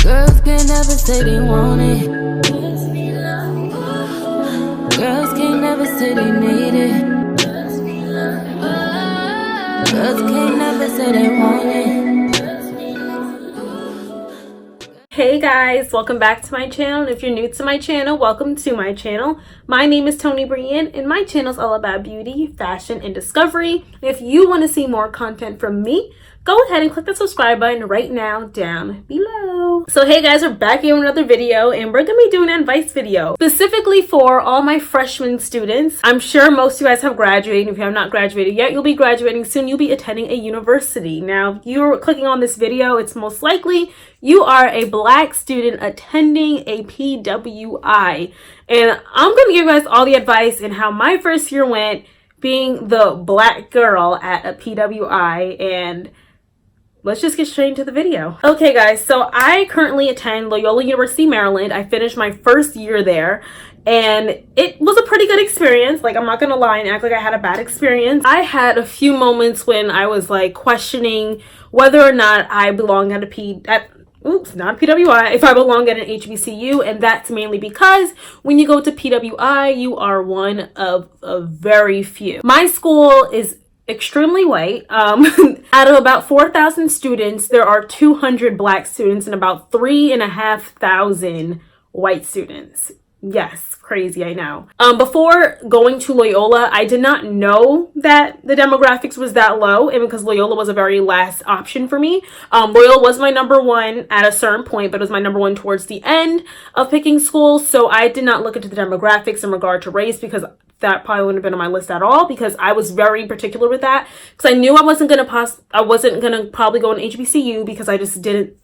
Girls can't never say they want it. Girls can't never say they need it. Girls can't never say they want it. Hey guys, welcome back to my channel. And if you're new to my channel, welcome to my channel. My name is Tony Brienne and my channel is all about beauty, fashion, and discovery. If you want to see more content from me, go ahead and click the subscribe button right now down below. So hey guys, we're back here with another video and we're gonna be doing an advice video specifically for all my freshman students. I'm sure most of you guys have graduated. If you have not graduated yet, you'll be graduating soon. You'll be attending a university. Now, if you're clicking on this video, it's most likely you are a Black student attending a PWI. And I'm gonna give you guys all the advice and how my first year went being the Black girl at a PWI, and let's just get straight into the video. Okay guys, so I currently attend Loyola University Maryland. I finished my first year there and it was a pretty good experience. Like, I'm not gonna lie and act like I had a bad experience. I had a few moments when I was like questioning whether or not I belonged at not PWI, if I belong at an HBCU, and that's mainly because when you go to PWI, you are one of a very few. My school is extremely white. Out of about 4,000 students, there are 200 Black students and about 3,500 white students. Yes, crazy, I know. Before going to Loyola, I did not know that the demographics was that low, and because Loyola was a very last option for me. Loyola was my number one at a certain point, but it was my number one towards the end of picking schools, so I did not look into the demographics in regard to race, because that probably wouldn't have been on my list at all, because I was very particular with that, because I knew I wasn't gonna probably go in HBCU, because I just didn't.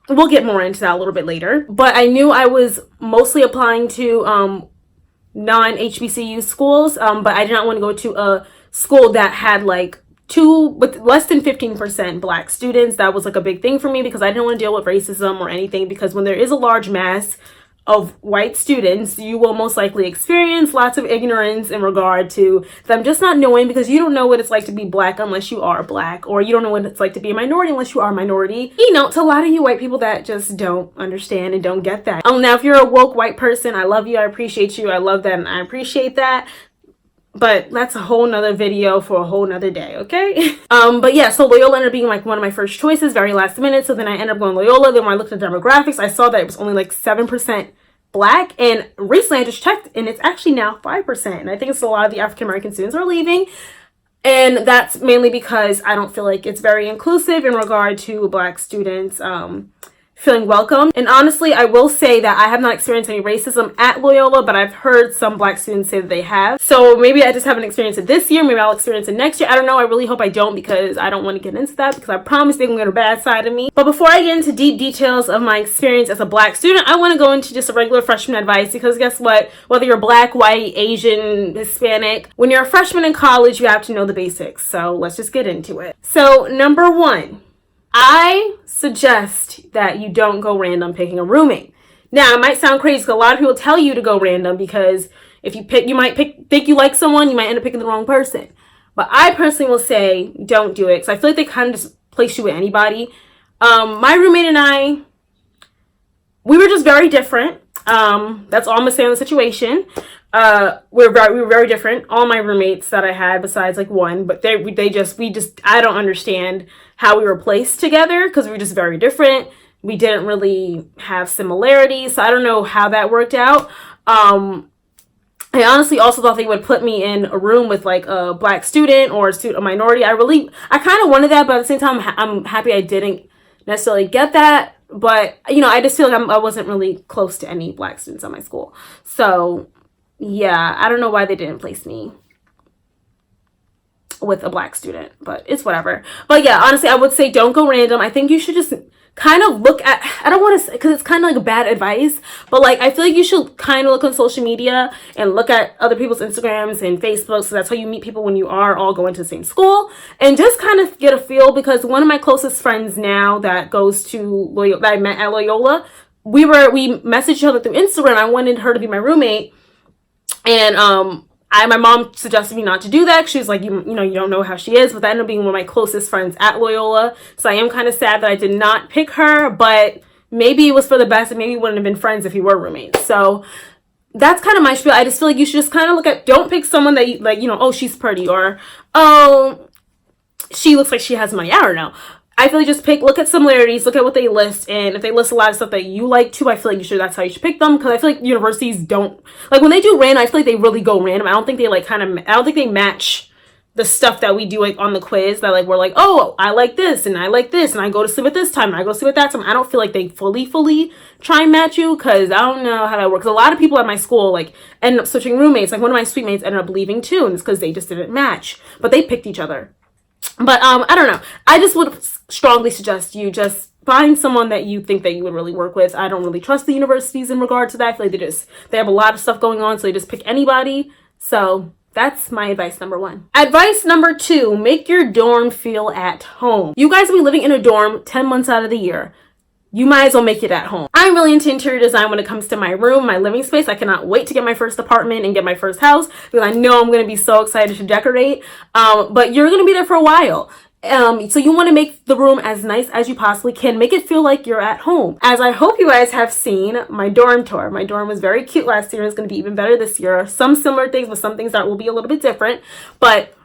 We'll get more into that a little bit later. But I knew I was mostly applying to non-HBCU schools, but I did not want to go to a school that had like with less than 15% Black students. That was like a big thing for me, because I didn't want to deal with racism or anything, because when there is a large mass of white students, you will most likely experience lots of ignorance in regard to them just not knowing, because you don't know what it's like to be Black unless you are Black, or you don't know what it's like to be a minority unless you are a minority. You know, to a lot of you white people that just don't understand and don't get that. Now, if you're a woke white person, I love you, I appreciate you, I love that, and I appreciate that. But that's a whole nother video for a whole nother day, okay? But yeah, so Loyola ended up being like one of my first choices, very last minute. So then I ended up going Loyola. Then when I looked at the demographics, I saw that it was only like 7% Black. And recently I just checked and it's actually now 5%. And I think it's a lot of the African-American students are leaving. And that's mainly because I don't feel like it's very inclusive in regard to Black students feeling welcome. And honestly, I will say that I have not experienced any racism at Loyola, but I've heard some Black students say that they have. So maybe I just haven't experienced it this year. Maybe I'll experience it next year. I don't know. I really hope I don't, because I don't want to get into that, because I promise they're going to get a bad side of me. But before I get into deep details of my experience as a Black student, I want to go into just a regular freshman advice, because guess what? Whether you're Black, white, Asian, Hispanic, when you're a freshman in college, you have to know the basics. So let's just get into it. So number one, I suggest that you don't go random picking a roommate. Now, it might sound crazy, because a lot of people tell you to go random, because if you pick, think you like someone, you might end up picking the wrong person. But I personally will say don't do it, because I feel like they kind of just place you with anybody. My roommate and I, we were just very different. That's all I'm gonna say on the situation. We were very different. All my roommates that I had, besides like one, but I don't understand how we were placed together, because we were just very different. We didn't really have similarities, so I don't know how that worked out. I honestly also thought they would put me in a room with like a Black student or a minority. I kind of wanted that, but at the same time, I'm happy I didn't necessarily get that. But you know, I just feel like I wasn't really close to any Black students at my school. So yeah, I don't know why they didn't place me with a Black student, but it's whatever. But yeah, honestly, I would say don't go random. I think you should just kind of look at, I don't want to say, because it's kind of like bad advice, but like I feel like you should kind of look on social media and look at other people's Instagrams and Facebook, so that's how you meet people when you are all going to the same school, and just kind of get a feel. Because one of my closest friends now that goes to Loyola, that I met at Loyola, we messaged each other through Instagram. I wanted her to be my roommate, and My mom suggested me not to do that. She was like, you know, you don't know how she is, but that ended up being one of my closest friends at Loyola. So I am kind of sad that I did not pick her, but maybe it was for the best, and maybe we wouldn't have been friends if we were roommates. So that's kind of my spiel. I just feel like you should just kind of look at, don't pick someone that you, like, you know, oh, she's pretty, or, oh, she looks like she has money. I don't know. I feel like just look at similarities, look at what they list, and if they list a lot of stuff that you like too, I feel like that's how you should pick them, because I feel like universities don't, like, when they do random, I feel like they really go random. I don't think they, like, I don't think they match the stuff that we do, like, on the quiz, that, like, we're like, oh, I like this, and I like this, and I go to sleep at this time, and I go to sleep at that time. I don't feel like they fully try and match you, because I don't know how that works. A lot of people at my school, like, end up switching roommates. Like, one of my suite mates ended up leaving too, and it's because they just didn't match, but they picked each other. But I don't know. I just would strongly suggest you just find someone that you think that you would really work with. I don't really trust the universities in regard to that. I feel like they have a lot of stuff going on, so they just pick anybody. So that's my advice number 1. Advice number 2, make your dorm feel at home. You guys will be living in a dorm 10 months out of the year. You might as well make it at home. I'm really into interior design when it comes to my room, my living space. I cannot wait to get my first apartment and get my first house, because I know I'm going to be so excited to decorate. But you're going to be there for a while. So you want to make the room as nice as you possibly can. Make it feel like you're at home. As I hope you guys have seen my dorm tour. My dorm was very cute last year, and it's going to be even better this year. Some similar things, but some things that will be a little bit different. But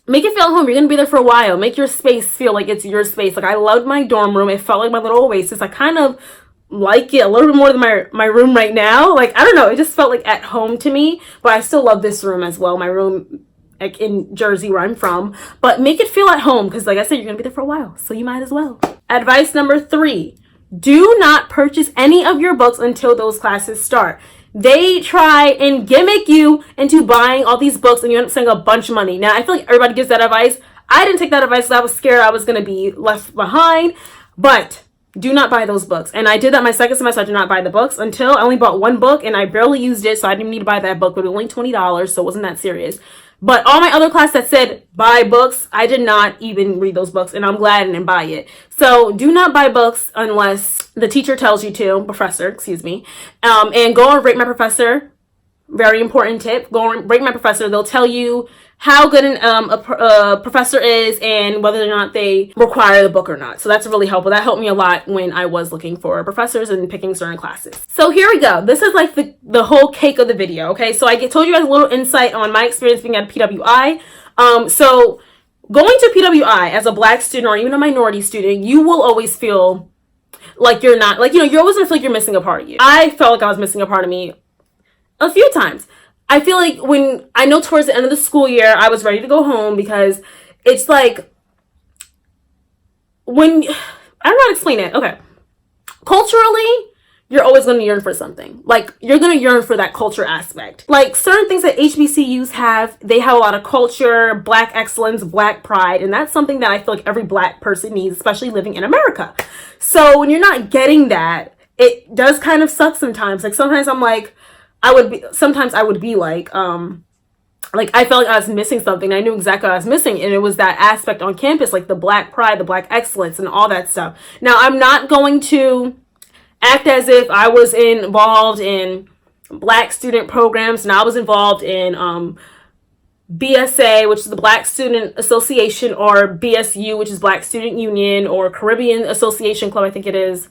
make it feel at home. You're going to be there for a while. Make your space feel like it's your space. Like, I loved my dorm room. It felt like my little oasis. I kind of like it a little bit more than my room right now. Like, I don't know. It just felt like at home to me. But I still love this room as well. My room, like, in Jersey, where I'm from. But make it feel at home, because, like I said, you're going to be there for a while. So you might as well. Advice number 3. Do not purchase any of your books until those classes start. They try and gimmick you into buying all these books, and you end up spending a bunch of money. Now, I feel like everybody gives that advice. I didn't take that advice because I was scared I was going to be left behind. But do not buy those books. And I did that my second semester. I did not buy the books until I only bought one book, and I barely used it, so I didn't even need to buy that book. But it was only $20, so it wasn't that serious. But all my other class that said buy books, I did not even read those books, and I'm glad I didn't buy it. So do not buy books unless the teacher tells you to, professor, excuse me. And go and rate my professor. Very important tip. Go and rate my professor. They'll tell you how good a professor is and whether or not they require the book or not. So that's really helpful. That helped me a lot when I was looking for professors and picking certain classes. So here we go. This is like the whole cake of the video, okay? So I told you guys a little insight on my experience being at PWI. So going to PWI as a Black student or even a minority student, you will always feel like you're not, like, you know, you're always gonna feel like you're missing a part of you. I felt like I was missing a part of me a few times. I feel like when I know towards the end of the school year, I was ready to go home, because it's like when, I don't know how to explain it. Okay. Culturally, you're always going to yearn for something. Like, you're going to yearn for that culture aspect. Like, certain things that HBCUs have, they have a lot of culture, Black excellence, Black pride, and that's something that I feel like every Black person needs, especially living in America. So when you're not getting that, it does kind of suck sometimes. Like, sometimes I'm like, sometimes I would be like I felt like I was missing something. I knew exactly what I was missing, and it was that aspect on campus, like the Black pride, the Black excellence, and all that stuff. Now, I'm not going to act as if I was involved in Black student programs, and I was involved in BSA, which is the Black Student Association, or BSU, which is Black Student Union, or Caribbean Association Club, I think it is.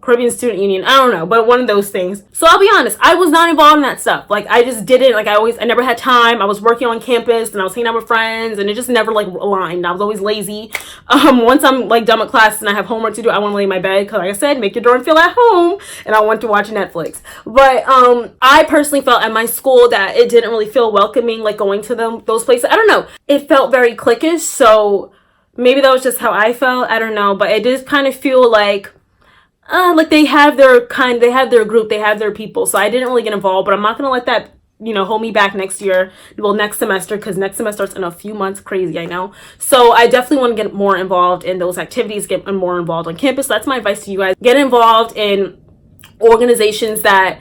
Caribbean Student Union, I don't know, but one of those things. So I'll be honest, I was not involved in that stuff. Like, I just didn't, like, I never had time. I was working on campus, and I was hanging out with friends, and it just never, like, aligned. I was always lazy. Once I'm, like, done with class and I have homework to do, I want to lay in my bed, because, like I said, make your dorm feel at home, and I want to watch Netflix. But I personally felt at my school that it didn't really feel welcoming, like, going to those places. I don't know. It felt very cliquish, so maybe that was just how I felt. I don't know, but it did kind of feel like they have their group, they have their people. So I didn't really get involved, but I'm not going to let that, you know, hold me back next semester, because next semester is in a few months. Crazy, I know. So I definitely want to get more involved in those activities, get more involved on campus. So that's my advice to you guys. Get involved in organizations that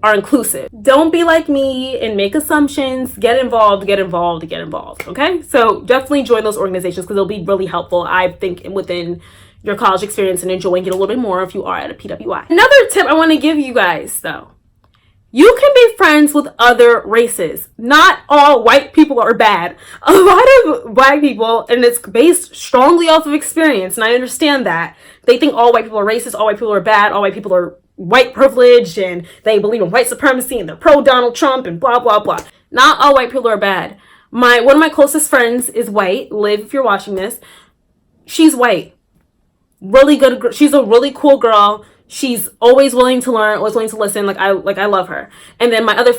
are inclusive. Don't be like me and make assumptions. Get involved, okay? So definitely join those organizations, because they'll be really helpful, I think, within your college experience and enjoying it a little bit more if you are at a PWI. Another tip I want to give you guys, though, You can be friends with other races. Not all white people are bad. A lot of black people, and it's based strongly off of experience, and I understand that. They think all white people are racist, all white people are bad, all white people are white privileged, and they believe in white supremacy, and they're pro Donald Trump, and blah, blah, blah. Not all white people are bad. One of my closest friends is white. Liv, if you're watching this. She's white. Really good. She's a really cool girl. She's always willing to learn, always willing to listen. I love her. And then my other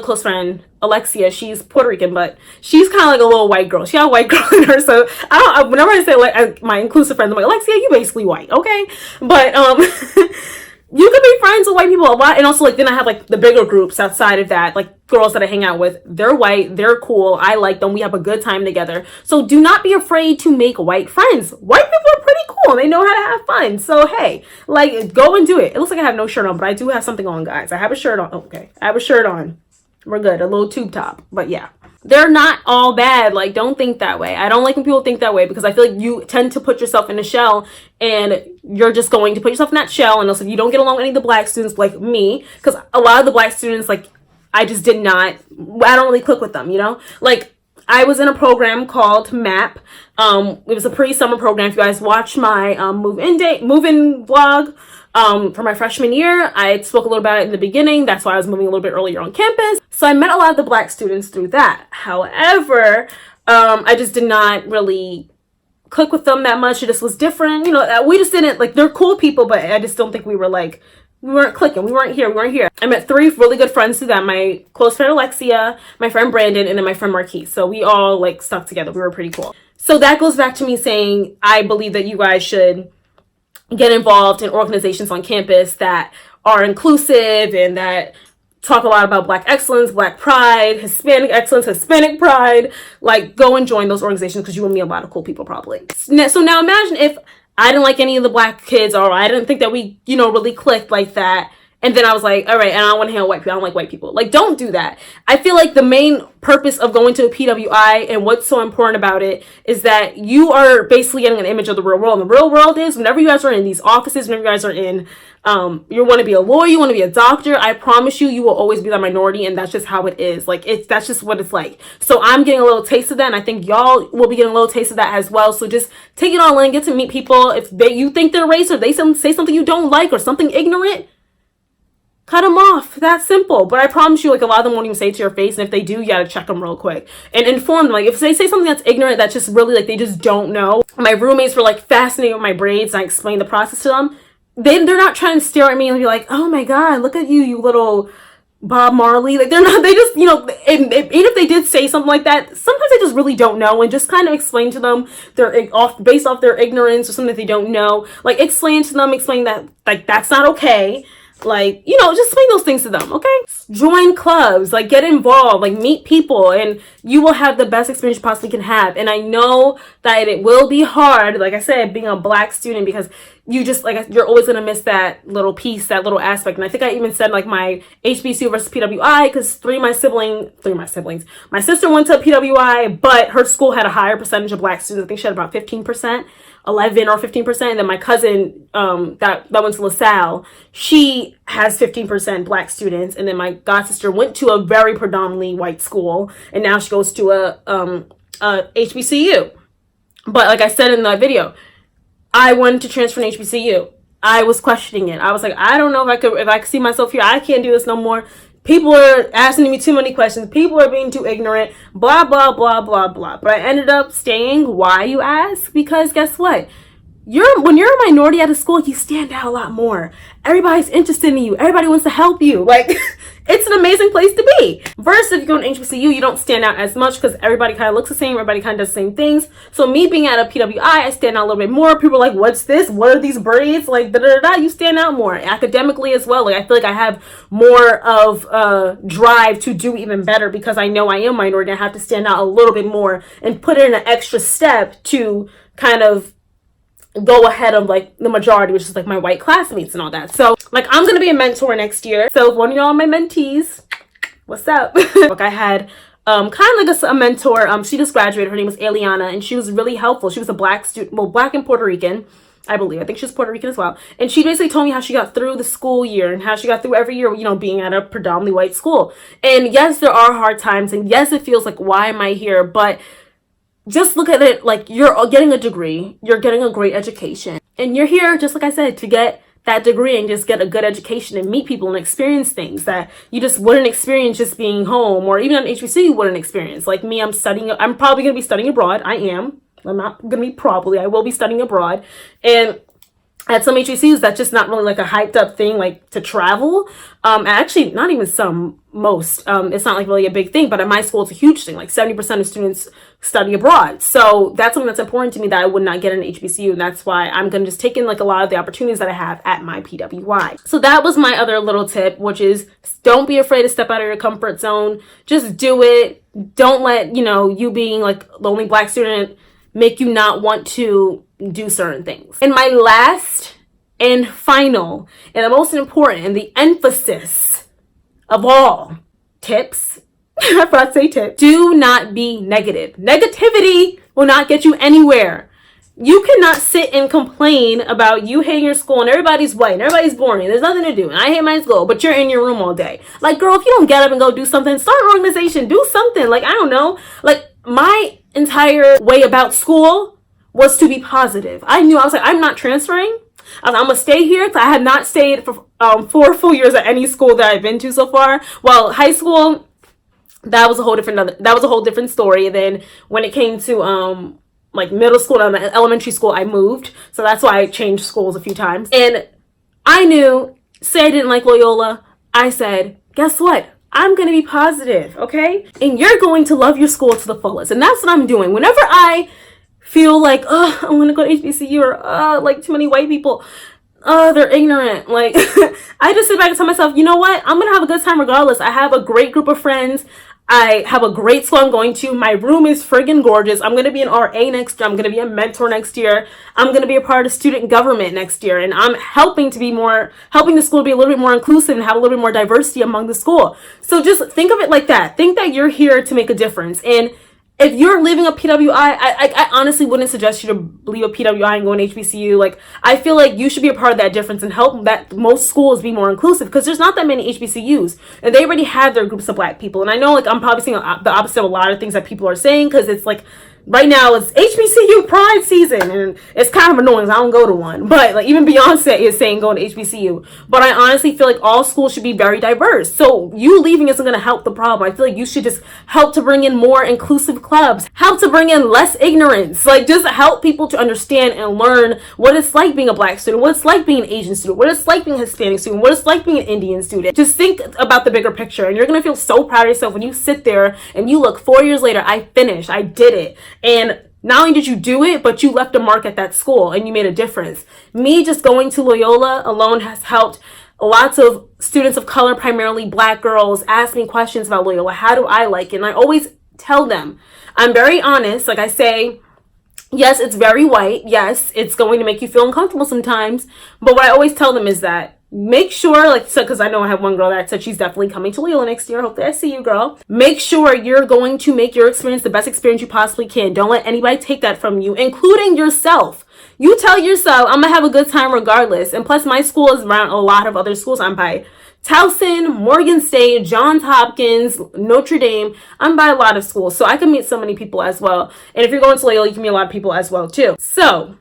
close friend, Alexia, she's Puerto Rican, but she's kind of like a little white girl. She got a white girl in her, so whenever I say my inclusive friends, I'm like, Alexia, you basically white, okay? But you can be friends with white people a lot, and also then I have the bigger groups outside of that, girls that I hang out with. They're white, they're cool, I like them, we have a good time together. So do not be afraid to make white friends. White people are pretty cool, they know how to have fun. So hey, go and do it. It looks like I have no shirt on, but I do have something on, guys. I have a shirt on. Okay, I have a shirt on. We're good. A little tube top, but yeah. They're not all bad. Don't think that way. I don't like when people think that way, because I feel like you tend to put yourself in a shell, and you're just going to put yourself in that shell, and also you don't get along with any of the black students like me, because a lot of the black students, I don't really click with them, I was in a program called MAP. It was a pre-summer program. If you guys watch my move-in vlog, for my freshman year, I spoke a little about it in the beginning. That's why I was moving a little bit earlier on campus. So I met a lot of the black students through that. However, I just did not really click with them that much. It just was different. We just didn't, they're cool people, but I just don't think we weren't clicking. We weren't here. I met 3 really good friends through that. My close friend Alexia, my friend Brandon, and then my friend Marquise. So we all stuck together. We were pretty cool. So that goes back to me saying I believe that you guys should get involved in organizations on campus that are inclusive and that talk a lot about black excellence, black pride, Hispanic excellence, Hispanic pride. Go and join those organizations, because you will meet a lot of cool people probably. So now imagine if I didn't like any of the black kids, or I didn't think that we, really clicked like that. And then I was like, all right, and I don't want to hang out with white people. I don't like white people. Don't do that. I feel like the main purpose of going to a PWI and what's so important about it is that you are basically getting an image of the real world. And the real world is whenever you guys are in these offices, whenever you guys are in, you want to be a lawyer, you want to be a doctor, I promise you will always be the minority, and that's just how it is. That's just what it's like. So I'm getting a little taste of that, and I think y'all will be getting a little taste of that as well. So just take it all in, get to meet people. If you think they're racist, or they say something you don't like, or something ignorant, cut them off. That's simple. But I promise you, a lot of them won't even say it to your face. And if they do, you gotta check them real quick and inform them. If they say something that's ignorant, that's just really they just don't know. My roommates were fascinated with my braids, and I explained the process to them. They're not trying to stare at me and be like, oh my God, look at you, you little Bob Marley. They're not, they just, even if they did say something like that, sometimes they just really don't know, and just kind of explain to them based off their ignorance or something that they don't know. Explain that, that's not okay. Just explain those things to them, okay? Join clubs, get involved, meet people, and you will have the best experience you possibly can have. And I know that it will be hard, like I said, being a black student, because you just, you're always going to miss that little piece, that little aspect. And I think I even said, my HBCU versus PWI, because my sister went to PWI, but her school had a higher percentage of black students. I think she had about 15%. 11 or 15%, and then my cousin that went to LaSalle, she has 15% black students, and then my god sister went to a very predominantly white school, and now she goes to a HBCU. But like I said in the video, I wanted to transfer to HBCU. I was questioning it. I was like, I don't know if I could see myself here. I can't do this no more. People are asking me too many questions. People are being too ignorant. Blah, blah, blah, blah, blah. But I ended up staying. Why, you ask? Because guess what? When you're a minority at a school, you stand out a lot more. Everybody's interested in you. Everybody wants to help you. It's an amazing place to be. Versus if you go to HBCU, you don't stand out as much because everybody kind of looks the same. Everybody kind of does the same things. So me being at a PWI, I stand out a little bit more. People are like, what's this? What are these braids? You stand out more. Academically as well. I feel like I have more of drive to do even better because I know I am minority. I have to stand out a little bit more and put in an extra step to kind of go ahead of the majority, which is my white classmates and all that. So I'm gonna be a mentor next year. So if one of y'all are my mentees, what's up? I had kind of a mentor. She just graduated. Her name was Eliana, and she was really helpful. She was a black student, black and Puerto Rican, I believe. I think she's Puerto Rican as well. And she basically told me how she got through the school year and how she got through every year, you know, being at a predominantly white school. And yes, there are hard times. And yes, it feels like, why am I here? But just look at it like you're getting a degree. You're getting a great education. And you're here, just like I said, to get that degree and just get a good education and meet people and experience things that you just wouldn't experience just being home, or even on HBCU you wouldn't experience. Like me, I'm probably going to be studying abroad. I'm not going to be probably, I will be studying abroad. And at some HBCUs, that's just not really like a hyped up thing, like to travel. Actually, not even most. It's not like really a big thing, but at my school, it's a huge thing. Like 70% of students study abroad. So that's something that's important to me that I would not get in HBCU. And that's why I'm going to just take in like a lot of the opportunities that I have at my PWI. So that was my other little tip, which is don't be afraid to step out of your comfort zone. Just do it. Don't let, you being like the only Black student make you not want to do certain things. And my last and final and the most important and the emphasis of all tips, I forgot to say tips, do not be negative. Negativity will not get you anywhere. You cannot sit and complain about you hating your school and everybody's white and everybody's boring. There's nothing to do. And I hate my school, but you're in your room all day. Like, girl, if you don't get up and go do something, start an organization, do something. Like, I don't know. Like, my entire way about school was to be positive. I was like, I'm not transferring. I'm gonna stay here. Because I have not stayed for 4 full years at any school that I've been to so far. Well, high school, that was a whole different story. And then when it came to like middle school and elementary school, I moved. So that's why I changed schools a few times. And I knew, say I didn't like Loyola, I said, guess what? I'm going to be positive, okay? And you're going to love your school to the fullest. And that's what I'm doing. Whenever I feel like, oh, I'm going to go to HBCU, or like too many white people, oh, they're ignorant. Like, I just sit back and tell myself, you know what? I'm going to have a good time regardless. I have a great group of friends. I have a great school I'm going to. My room is friggin' gorgeous. I'm going to be an RA next year. I'm going to be a mentor next year. I'm going to be a part of student government next year. And I'm helping the school be a little bit more inclusive and have a little bit more diversity among the school. So just think of it like that. Think that you're here to make a difference. And if you're leaving a PWI, I honestly wouldn't suggest you to leave a PWI and go in HBCU. Like, I feel like you should be a part of that difference and help that most schools be more inclusive, because there's not that many HBCUs and they already have their groups of Black people. And I know, like, I'm probably saying the opposite of a lot of things that people are saying, because it's like, right now it's HBCU Pride season, and it's kind of annoying. I don't go to one, but like even Beyonce is saying go to HBCU. But I honestly feel like all schools should be very diverse. So you leaving isn't going to help the problem. I feel like you should just help to bring in more inclusive clubs, help to bring in less ignorance, like just help people to understand and learn what it's like being a Black student, what it's like being an Asian student, what it's like being a Hispanic student, what it's like being an Indian student. Just think about the bigger picture, and you're going to feel so proud of yourself when you sit there and you look 4 years later, I finished, I did it. And not only did you do it, but you left a mark at that school and you made a difference. Me just going to Loyola alone has helped lots of students of color, primarily Black girls, ask me questions about Loyola. How do I like it? And I always tell them, I'm very honest. Like I say, yes, it's very white. Yes, it's going to make you feel uncomfortable sometimes. But what I always tell them is that make sure, like, so, because I know I have one girl that said she's definitely coming to Loyola next year. Hopefully I see you, girl. Make sure you're going to make your experience the best experience you possibly can. Don't let anybody take that from you, including yourself. You tell yourself, I'm going to have a good time regardless. And plus, my school is around a lot of other schools. I'm by Towson, Morgan State, Johns Hopkins, Notre Dame. I'm by a lot of schools, so I can meet so many people as well. And if you're going to Loyola, you can meet a lot of people as well, too. So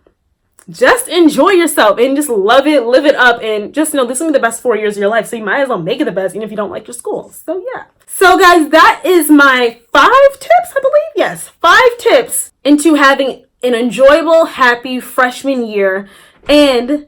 just enjoy yourself and just love it, live it up, and just know this is going to be the best 4 years of your life, so you might as well make it the best even if you don't like your school. So yeah. So guys, that is my 5 tips, I believe. Yes, 5 tips into having an enjoyable, happy freshman year, and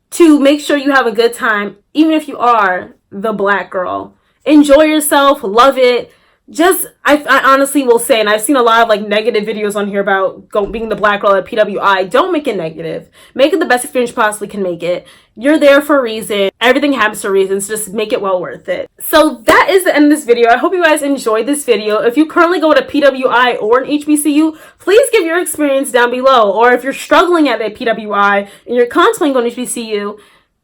to make sure you have a good time even if you are the Black girl. Enjoy yourself, love it. Just, I honestly will say, and I've seen a lot of like negative videos on here about being the Black girl at PWI. Don't make it negative. Make it the best experience you possibly can make it. You're there for a reason. Everything happens for reasons. Just make it well worth it. So that is the end of this video. I hope you guys enjoyed this video. If you currently go to PWI or an HBCU, please give your experience down below. Or if you're struggling at a PWI and you're contemplating going to HBCU,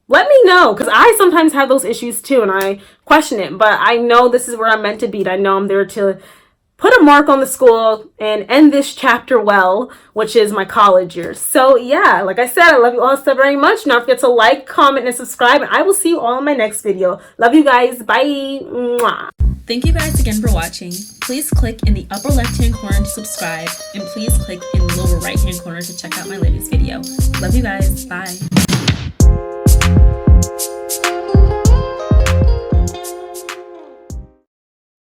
let me know, because I sometimes have those issues too, and I question it. But I know this is where I'm meant to be. I know I'm there to put a mark on the school and end this chapter well, which is my college years. So yeah, like I said, I love you all so very much. Don't forget to like, comment, and subscribe, and I will see you all in my next video. Love you guys. Bye. Mwah. Thank you guys again for watching. Please click in the upper left-hand corner to subscribe, and please click in the lower right-hand corner to check out my latest video. Love you guys. Bye.